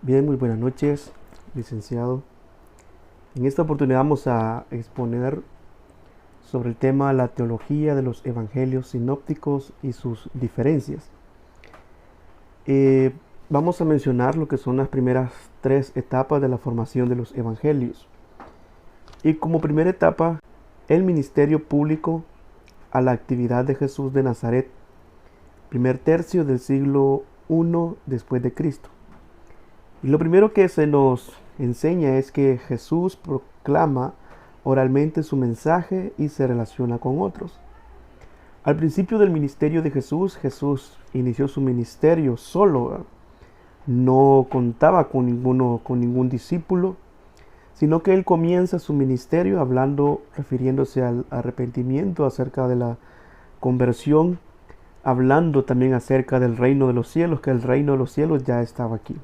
Bien, muy buenas noches, licenciado. En esta oportunidad vamos a exponer sobre el tema la teología de los evangelios sinópticos y sus diferencias. Eh, Vamos a mencionar lo que son las primeras tres etapas de la formación de los evangelios. Y como primera etapa, el ministerio público a la actividad de Jesús de Nazaret, primer tercio del siglo I después de Cristo. Y lo primero que se nos enseña es que Jesús proclama oralmente su mensaje y se relaciona con otros. Al principio del ministerio de Jesús, Jesús inició su ministerio solo, no contaba con ningún discípulo, sino que él comienza su ministerio hablando, refiriéndose al arrepentimiento, acerca de la conversión, hablando también acerca del reino de los cielos, que el reino de los cielos ya estaba aquí.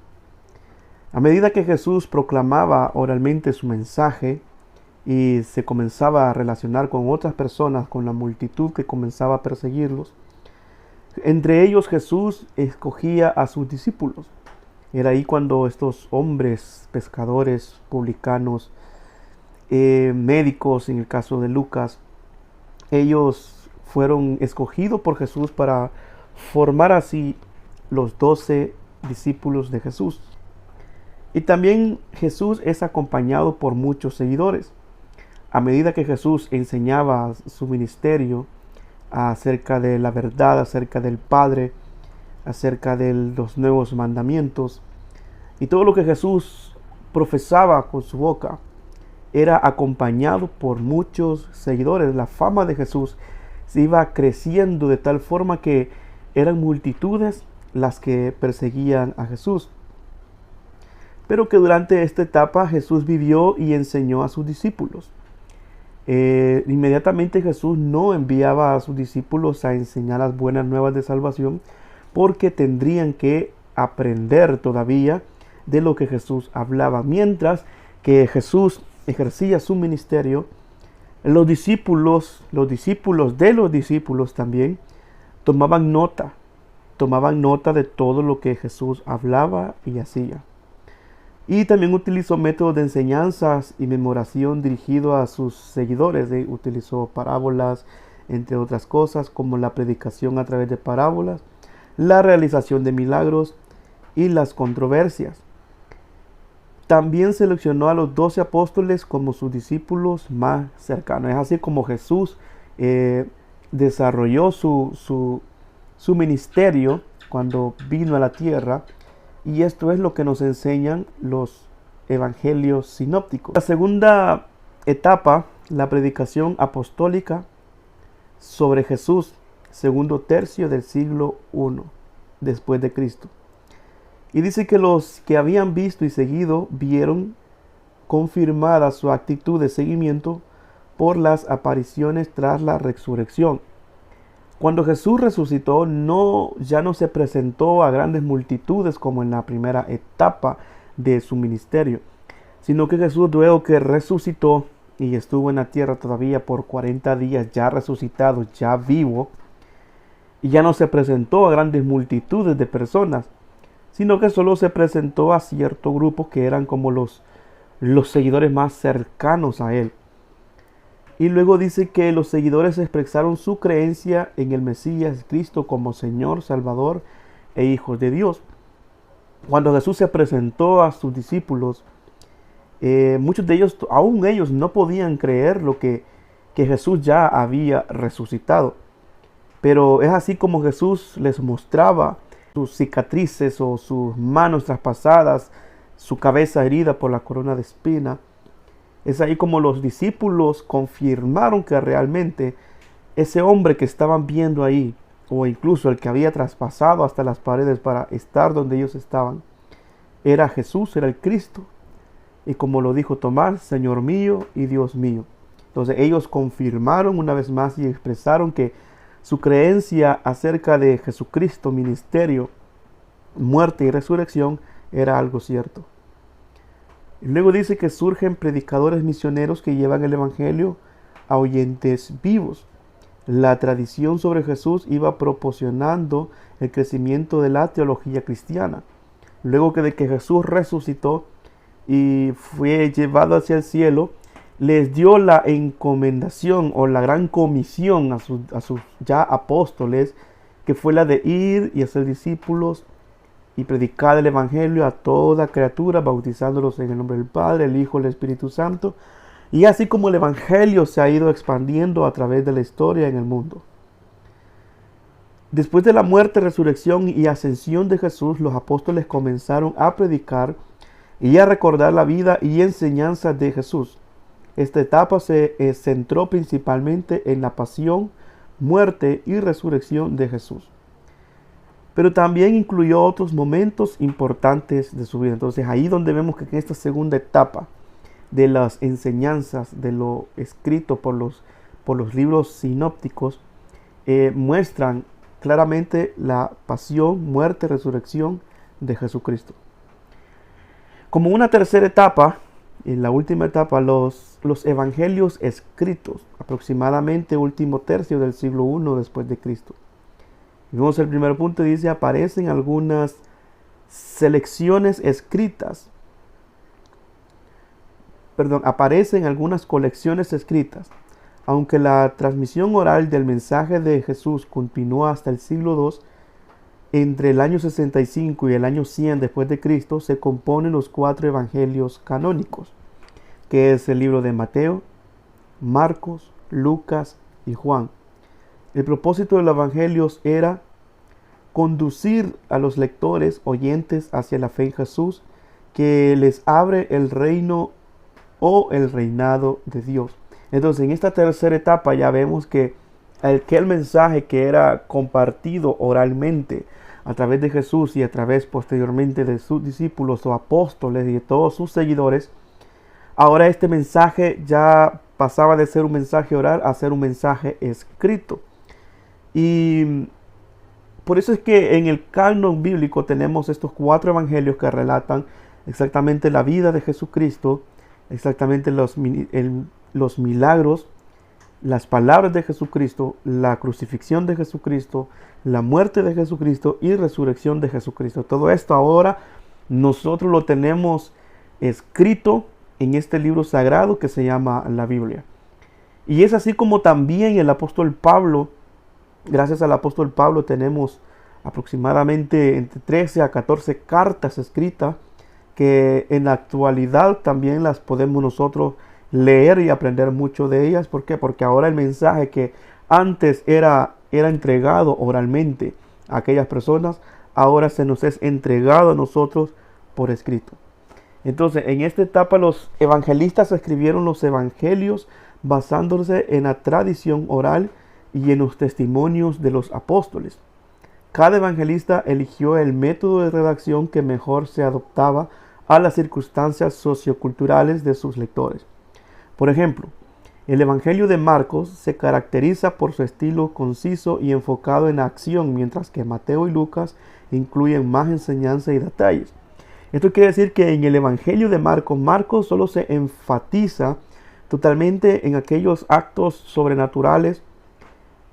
A medida que Jesús proclamaba oralmente su mensaje y se comenzaba a relacionar con otras personas, con la multitud que comenzaba a perseguirlos, entre ellos Jesús escogía a sus discípulos. Era ahí cuando estos hombres, pescadores, publicanos, médicos, en el caso de Lucas, ellos fueron escogidos por Jesús para formar así los 12 discípulos de Jesús. Y también Jesús es acompañado por muchos seguidores. A medida que Jesús enseñaba su ministerio acerca de la verdad, acerca del Padre, acerca de los nuevos mandamientos, y todo lo que Jesús profesaba con su boca, era acompañado por muchos seguidores. La fama de Jesús se iba creciendo de tal forma que eran multitudes las que perseguían a Jesús. Pero que durante esta etapa Jesús vivió y enseñó a sus discípulos. Inmediatamente Jesús no enviaba a sus discípulos a enseñar las buenas nuevas de salvación, porque tendrían que aprender todavía de lo que Jesús hablaba. Mientras que Jesús ejercía su ministerio, los discípulos de los discípulos también tomaban nota de todo lo que Jesús hablaba y hacía. Y también utilizó métodos de enseñanzas y memoración dirigido a sus seguidores. Utilizó parábolas, entre otras cosas, como la predicación a través de parábolas, la realización de milagros y las controversias. También seleccionó a los 12 apóstoles como sus discípulos más cercanos. Es así como Jesús desarrolló su ministerio cuando vino a la tierra. Y esto es lo que nos enseñan los evangelios sinópticos. La segunda etapa, la predicación apostólica sobre Jesús, segundo tercio del siglo I después de Cristo. Y dice que los que habían visto y seguido vieron confirmada su actitud de seguimiento por las apariciones tras la resurrección. Cuando Jesús resucitó, ya no se presentó a grandes multitudes como en la primera etapa de su ministerio, sino que Jesús, luego que resucitó y estuvo en la tierra todavía por 40 días, ya resucitado, ya vivo, y ya no se presentó a grandes multitudes de personas, sino que solo se presentó a cierto grupo que eran como los seguidores más cercanos a él. Y luego dice que los seguidores expresaron su creencia en el Mesías Cristo como Señor, Salvador e Hijo de Dios. Cuando Jesús se presentó a sus discípulos, muchos de ellos, aún ellos, no podían creer que Jesús ya había resucitado. Pero es así como Jesús les mostraba sus cicatrices o sus manos traspasadas, su cabeza herida por la corona de espina. Es ahí como los discípulos confirmaron que realmente ese hombre que estaban viendo ahí, o incluso el que había traspasado hasta las paredes para estar donde ellos estaban, era Jesús, era el Cristo. Y como lo dijo Tomás, Señor mío y Dios mío. Entonces ellos confirmaron una vez más y expresaron que su creencia acerca de Jesucristo, ministerio, muerte y resurrección era algo cierto. Y luego dice que surgen predicadores misioneros que llevan el evangelio a oyentes vivos. La tradición sobre Jesús iba proporcionando el crecimiento de la teología cristiana. luego que de que Jesús resucitó y fue llevado hacia el cielo, les dio la encomendación o la gran comisión a sus ya apóstoles, que fue la de ir y hacer discípulos y predicar el evangelio a toda criatura, bautizándolos en el nombre del Padre, el Hijo y el Espíritu Santo. Y así como el evangelio se ha ido expandiendo a través de la historia en el mundo. Después de la muerte, resurrección y ascensión de Jesús, los apóstoles comenzaron a predicar y a recordar la vida y enseñanza de Jesús. Esta etapa se centró principalmente en la pasión, muerte y resurrección de Jesús. Pero también incluyó otros momentos importantes de su vida. Entonces ahí donde vemos que en esta segunda etapa de las enseñanzas, de lo escrito por los libros sinópticos, muestran claramente la pasión, muerte, resurrección de Jesucristo. Como una tercera etapa, en la última etapa, los evangelios escritos, aproximadamente último tercio del siglo I después de Cristo. Vemos el primer punto, dice, aparecen algunas selecciones escritas. Aparecen algunas colecciones escritas. Aunque la transmisión oral del mensaje de Jesús continuó hasta el siglo II, entre el año 65 y el año 100 después de Cristo se componen los 4 evangelios canónicos, que es el libro de Mateo, Marcos, Lucas y Juan. El propósito de los evangelios era conducir a los lectores oyentes hacia la fe en Jesús, que les abre el reino o el reinado de Dios. Entonces, en esta tercera etapa ya vemos que aquel mensaje que era compartido oralmente a través de Jesús y a través posteriormente de sus discípulos o apóstoles y de todos sus seguidores, ahora este mensaje ya pasaba de ser un mensaje oral a ser un mensaje escrito. Y por eso es que en el canon bíblico tenemos estos 4 evangelios que relatan exactamente la vida de Jesucristo, exactamente los milagros, las palabras de Jesucristo, la crucifixión de Jesucristo, la muerte de Jesucristo y resurrección de Jesucristo. Todo esto ahora nosotros lo tenemos escrito en este libro sagrado que se llama la Biblia. Y es así como también el apóstol Pablo, gracias al apóstol Pablo, tenemos aproximadamente entre 13 a 14 cartas escritas que en la actualidad también las podemos nosotros leer y aprender mucho de ellas. ¿Por qué? Porque ahora el mensaje que antes era entregado oralmente a aquellas personas, ahora se nos es entregado a nosotros por escrito. Entonces, en esta etapa los evangelistas escribieron los evangelios basándose en la tradición oral y en los testimonios de los apóstoles. Cada evangelista eligió el método de redacción que mejor se adaptaba a las circunstancias socioculturales de sus lectores. Por ejemplo, el Evangelio de Marcos se caracteriza por su estilo conciso y enfocado en la acción, mientras que Mateo y Lucas incluyen más enseñanza y detalles. Esto quiere decir que en el Evangelio de Marcos solo se enfatiza totalmente en aquellos actos sobrenaturales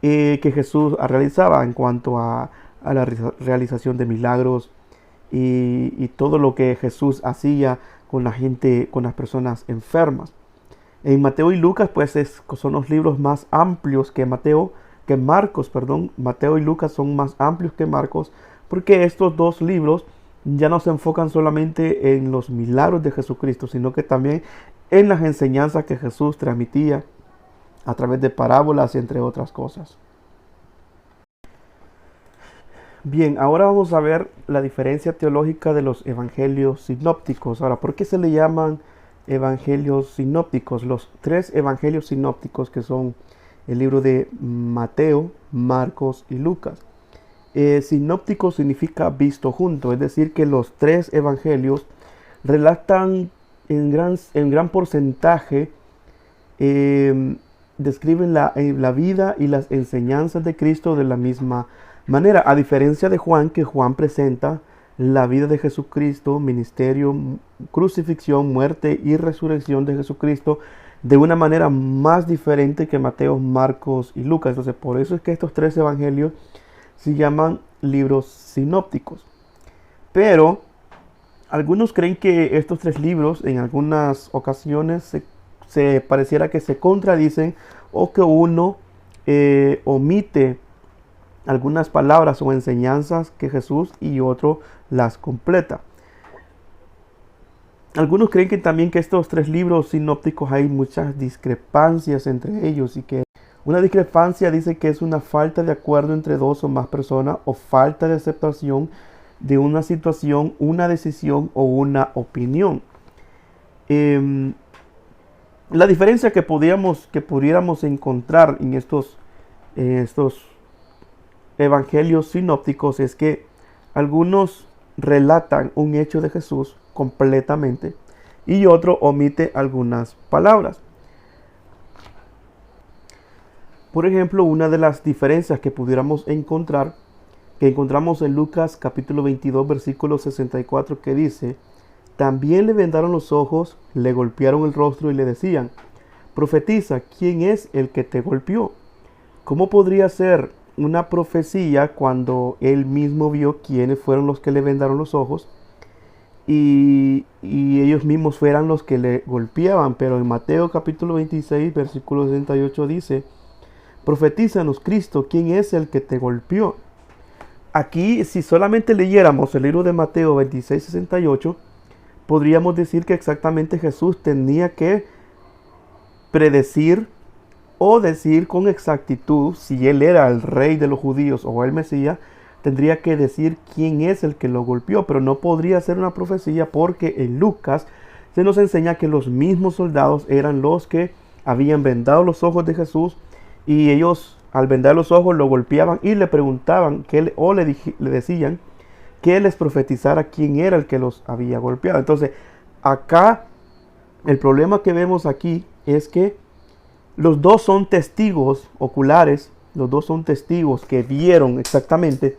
que Jesús realizaba en cuanto a la realización de milagros y todo lo que Jesús hacía con la gente, con las personas enfermas. En Mateo y Lucas, pues son los libros más amplios que Marcos. Mateo y Lucas son más amplios que Marcos, porque estos dos libros ya no se enfocan solamente en los milagros de Jesucristo, sino que también en las enseñanzas que Jesús transmitía a través de parábolas, entre otras cosas. Bien, ahora vamos a ver la diferencia teológica de los evangelios sinópticos. Ahora, ¿por qué se le llaman evangelios sinópticos? Los 3 evangelios sinópticos, que son el libro de Mateo, Marcos y Lucas. Sinóptico significa visto junto, es decir, que los 3 evangelios relatan en gran porcentaje, describen la vida y las enseñanzas de Cristo de la misma manera, a diferencia de Juan, que Juan presenta la vida de Jesucristo, ministerio, crucifixión, muerte y resurrección de Jesucristo de una manera más diferente que Mateo, Marcos y Lucas. Entonces, por eso es que estos 3 evangelios se llaman libros sinópticos. Pero Algunos creen que estos tres libros en algunas ocasiones se pareciera que se contradicen o que uno omite algunas palabras o enseñanzas que Jesús y otro las completa. Algunos creen que también que estos tres libros sinópticos hay muchas discrepancias entre ellos y que una discrepancia dice que es una falta de acuerdo entre dos o más personas o falta de aceptación de una situación, una decisión o una opinión. La diferencia que pudiéramos encontrar en estos evangelios sinópticos es que algunos relatan un hecho de Jesús completamente y otro omite algunas palabras. Por ejemplo, una de las diferencias que pudiéramos encontrar, que encontramos en Lucas capítulo 22 versículo 64, que dice: también le vendaron los ojos, le golpearon el rostro y le decían: profetiza, ¿quién es el que te golpeó? ¿Cómo podría ser una profecía cuando él mismo vio quiénes fueron los que le vendaron los ojos y ellos mismos fueran los que le golpeaban? Pero en Mateo capítulo 26 versículo 68 dice: profetízanos, Cristo, ¿quién es el que te golpeó? Aquí, si solamente leyéramos el libro de Mateo 26, 68, podríamos decir que exactamente Jesús tenía que predecir o decir con exactitud, si él era el rey de los judíos o el Mesías, tendría que decir quién es el que lo golpeó, pero no podría ser una profecía porque en Lucas se nos enseña que los mismos soldados eran los que habían vendado los ojos de Jesús y ellos al vendar los ojos lo golpeaban y le preguntaban le decían que les profetizara quién era el que los había golpeado. Entonces, acá el problema que vemos aquí es que los dos son testigos oculares, los dos son testigos que vieron exactamente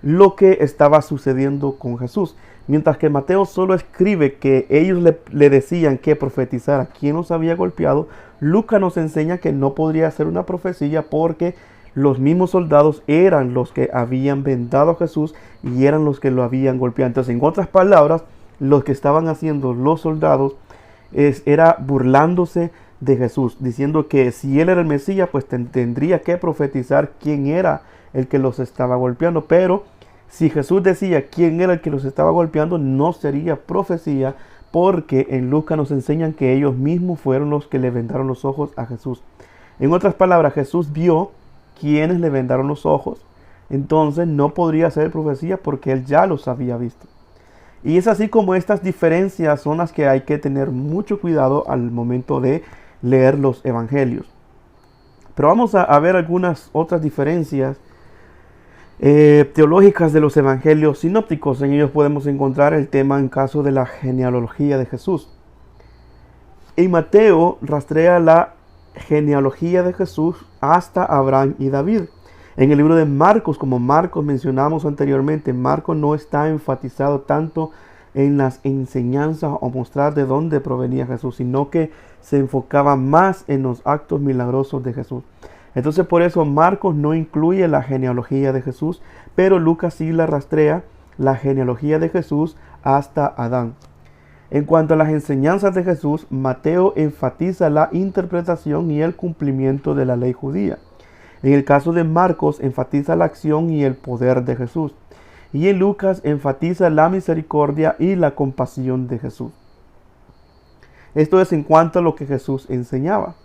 lo que estaba sucediendo con Jesús. Mientras que Mateo solo escribe que ellos le decían que profetizara quién los había golpeado, Lucas nos enseña que no podría ser una profecía porque los mismos soldados eran los que habían vendado a Jesús y eran los que lo habían golpeado. Entonces, en otras palabras, lo que estaban haciendo los soldados era burlándose de Jesús, diciendo que si él era el Mesías, pues tendría que profetizar quién era el que los estaba golpeando. Pero si Jesús decía quién era el que los estaba golpeando, no sería profecía, porque en Lucas nos enseñan que ellos mismos fueron los que le vendaron los ojos a Jesús. En otras palabras, Jesús vio quiénes le vendaron los ojos, entonces no podría ser profecía porque él ya los había visto. Y es así como estas diferencias son las que hay que tener mucho cuidado al momento de leer los evangelios. Pero vamos a ver algunas otras diferencias teológicas de los evangelios sinópticos. En ellos podemos encontrar el tema en caso de la genealogía de Jesús. En Mateo rastrea la genealogía de Jesús hasta Abraham y David. En el libro de Marcos, como Marcos mencionamos anteriormente, Marcos no está enfatizado tanto en las enseñanzas o mostrar de dónde provenía Jesús, sino que se enfocaba más en los actos milagrosos de Jesús. Entonces, por eso Marcos no incluye la genealogía de Jesús, pero Lucas sí la rastrea la genealogía de Jesús hasta Adán. En cuanto a las enseñanzas de Jesús, Mateo enfatiza la interpretación y el cumplimiento de la ley judía. En el caso de Marcos, enfatiza la acción y el poder de Jesús. Y en Lucas enfatiza la misericordia y la compasión de Jesús. Esto es en cuanto a lo que Jesús enseñaba.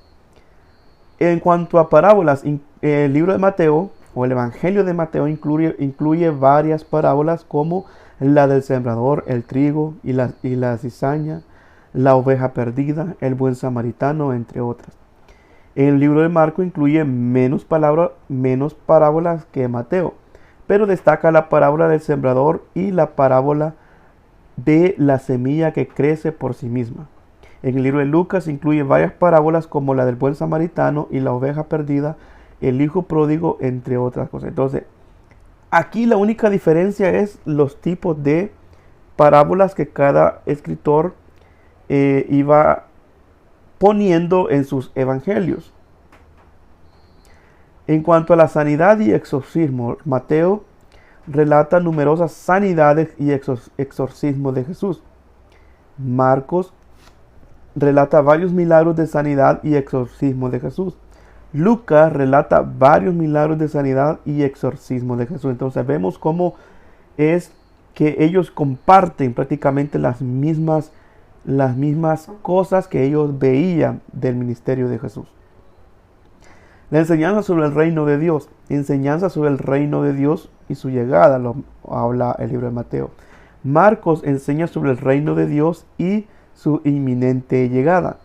En cuanto a parábolas, el libro de Mateo o el Evangelio de Mateo incluye varias parábolas como la del sembrador, el trigo y la cizaña, la oveja perdida, el buen samaritano, entre otras. El libro de Marcos incluye menos parábolas que Mateo, pero destaca la parábola del sembrador y la parábola de la semilla que crece por sí misma. En el libro de Lucas incluye varias parábolas como la del buen samaritano y la oveja perdida, el hijo pródigo, entre otras cosas. Entonces, aquí la única diferencia es los tipos de parábolas que cada escritor iba poniendo en sus evangelios. En cuanto a la sanidad y exorcismo, Mateo relata numerosas sanidades y exorcismos de Jesús. Marcos relata varios milagros de sanidad y exorcismo de Jesús. Lucas relata varios milagros de sanidad y exorcismo de Jesús. Entonces vemos cómo es que ellos comparten prácticamente las mismas cosas que ellos veían del ministerio de Jesús. La enseñanza sobre el reino de Dios. Enseñanza sobre el reino de Dios y su llegada, lo habla el libro de Mateo. Marcos enseña sobre el reino de Dios y su inminente llegada.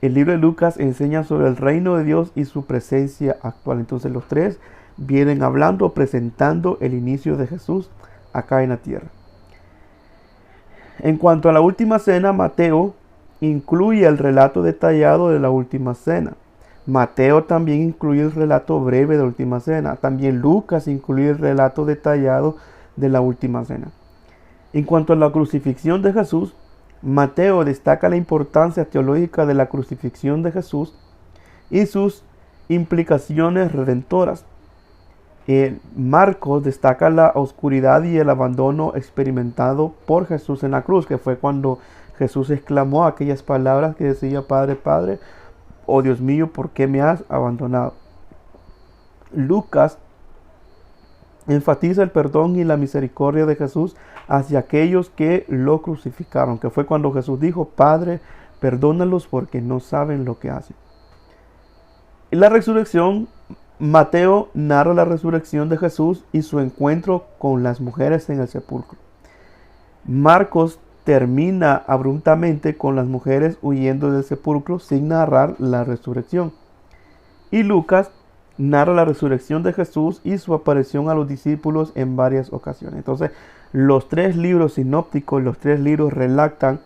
El libro de Lucas enseña sobre el reino de Dios y su presencia actual. Entonces los tres vienen hablando, presentando el inicio de Jesús acá en la tierra. En cuanto a la última cena, Mateo incluye el relato detallado de la última cena. Mateo también incluye el relato breve de la última cena. También Lucas incluye el relato detallado de la última cena. En cuanto a la crucifixión de Jesús, Mateo destaca la importancia teológica de la crucifixión de Jesús y sus implicaciones redentoras. Marcos destaca la oscuridad y el abandono experimentado por Jesús en la cruz, que fue cuando Jesús exclamó aquellas palabras que decía: Padre, Padre, oh Dios mío, ¿por qué me has abandonado? Lucas enfatiza el perdón y la misericordia de Jesús hacia aquellos que lo crucificaron, que fue cuando Jesús dijo: Padre, perdónalos porque no saben lo que hacen. En la resurrección, Mateo narra la resurrección de Jesús y su encuentro con las mujeres en el sepulcro. Marcos termina abruptamente con las mujeres huyendo del sepulcro sin narrar la resurrección. Y Lucas narra la resurrección de Jesús y su aparición a los discípulos en varias ocasiones. Entonces, los tres libros sinópticos, los tres libros relatan,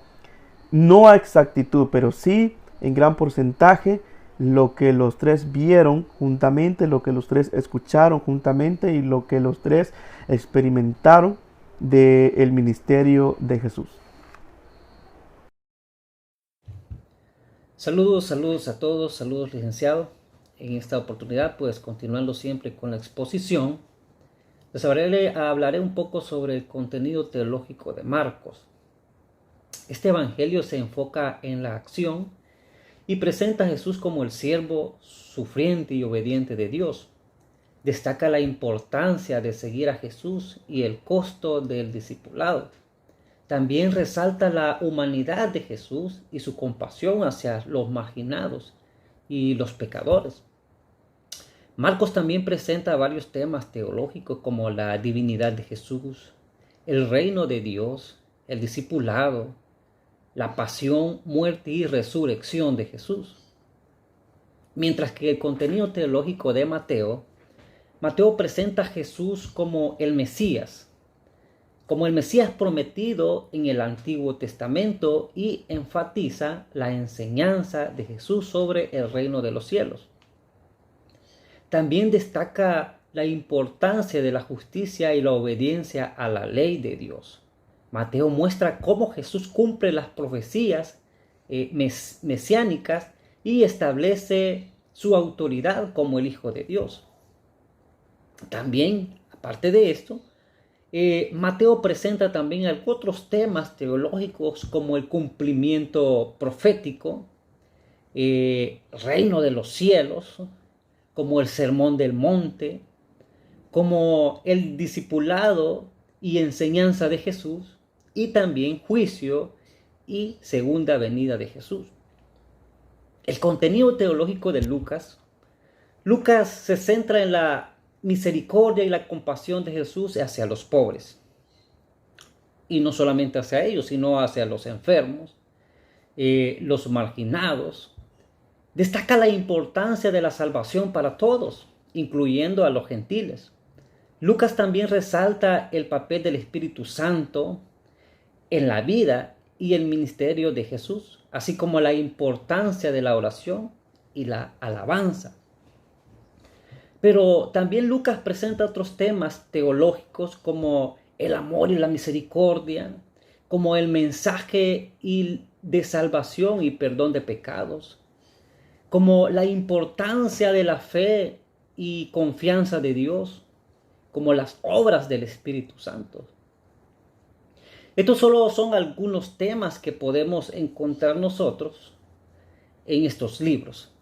no a exactitud, pero sí en gran porcentaje, lo que los tres vieron juntamente, lo que los tres escucharon juntamente y lo que los tres experimentaron del ministerio de Jesús. Saludos a todos, saludos licenciado. En esta oportunidad, pues continuando siempre con la exposición, les hablaré un poco sobre el contenido teológico de Marcos. Este evangelio se enfoca en la acción y presenta a Jesús como el siervo sufriente y obediente de Dios. Destaca la importancia de seguir a Jesús y el costo del discipulado. También resalta la humanidad de Jesús y su compasión hacia los marginados y los pecadores. Marcos también presenta varios temas teológicos como la divinidad de Jesús, el reino de Dios, el discipulado, la pasión, muerte y resurrección de Jesús. Mientras que el contenido teológico de Mateo presenta a Jesús como el Mesías prometido en el Antiguo Testamento y enfatiza la enseñanza de Jesús sobre el reino de los cielos. También destaca la importancia de la justicia y la obediencia a la ley de Dios. Mateo muestra cómo Jesús cumple las profecías mesiánicas y establece su autoridad como el Hijo de Dios. También, aparte de esto, Mateo presenta también otros temas teológicos como el cumplimiento profético, reino de los cielos, como el sermón del monte, como el discipulado y enseñanza de Jesús, y también juicio y segunda venida de Jesús. El contenido teológico de Lucas se centra en la misericordia y la compasión de Jesús hacia los pobres. Y no solamente hacia ellos, sino hacia los enfermos, los marginados. Destaca la importancia de la salvación para todos, incluyendo a los gentiles. Lucas también resalta el papel del Espíritu Santo en la vida y el ministerio de Jesús, así como la importancia de la oración y la alabanza. Pero también Lucas presenta otros temas teológicos como el amor y la misericordia, como el mensaje de salvación y perdón de pecados, como la importancia de la fe y confianza de Dios, como las obras del Espíritu Santo. Estos solo son algunos temas que podemos encontrar nosotros en estos libros.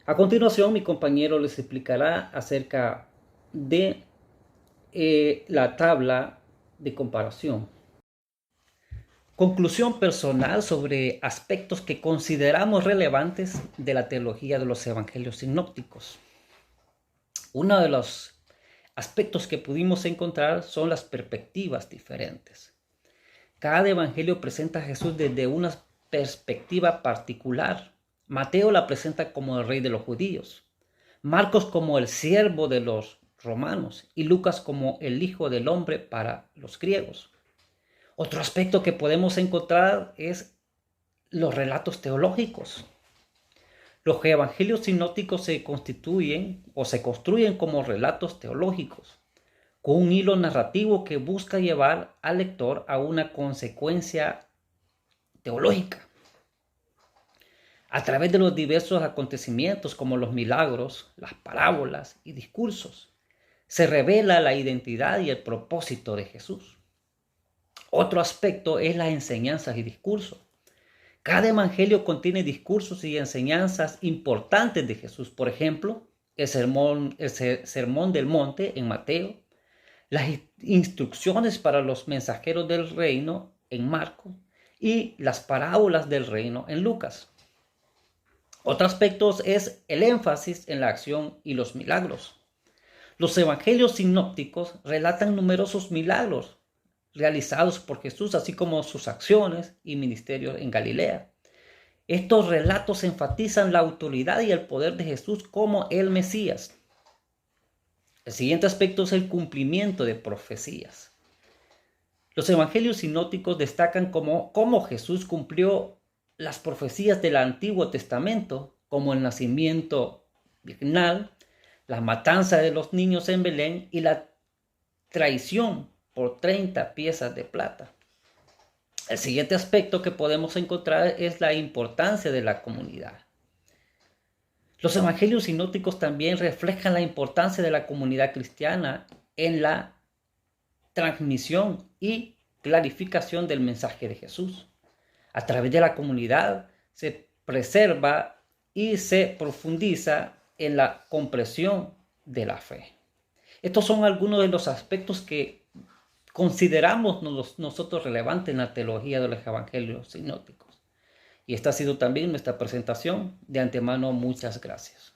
A continuación, mi compañero les explicará acerca de la tabla de comparación. Conclusión personal sobre aspectos que consideramos relevantes de la teología de los evangelios sinópticos. Uno de los aspectos que pudimos encontrar son las perspectivas diferentes. Cada evangelio presenta a Jesús desde una perspectiva particular. Mateo la presenta como el rey de los judíos, Marcos como el siervo de los romanos y Lucas como el hijo del hombre para los griegos. Otro aspecto que podemos encontrar es los relatos teológicos. Los evangelios sinópticos se construyen como relatos teológicos, con un hilo narrativo que busca llevar al lector a una consecuencia teológica. A través de los diversos acontecimientos como los milagros, las parábolas y discursos, se revela la identidad y el propósito de Jesús. Otro aspecto es las enseñanzas y discursos. Cada evangelio contiene discursos y enseñanzas importantes de Jesús. Por ejemplo, el sermón del monte en Mateo, las instrucciones para los mensajeros del reino en Marcos y las parábolas del reino en Lucas. Otro aspecto es el énfasis en la acción y los milagros. Los evangelios sinópticos relatan numerosos milagros realizados por Jesús, así como sus acciones y ministerios en Galilea. Estos relatos enfatizan la autoridad y el poder de Jesús como el Mesías. El siguiente aspecto es el cumplimiento de profecías. Los evangelios sinópticos destacan cómo Jesús cumplió las profecías del Antiguo Testamento, como el nacimiento virginal, la matanza de los niños en Belén y la traición por 30 piezas de plata. El siguiente aspecto que podemos encontrar es la importancia de la comunidad. Los evangelios sinópticos también reflejan la importancia de la comunidad cristiana en la transmisión y clarificación del mensaje de Jesús. A través de la comunidad se preserva y se profundiza en la comprensión de la fe. Estos son algunos de los aspectos que consideramos nosotros relevantes en la teología de los evangelios sinópticos. Y esta ha sido también nuestra presentación. De antemano, muchas gracias.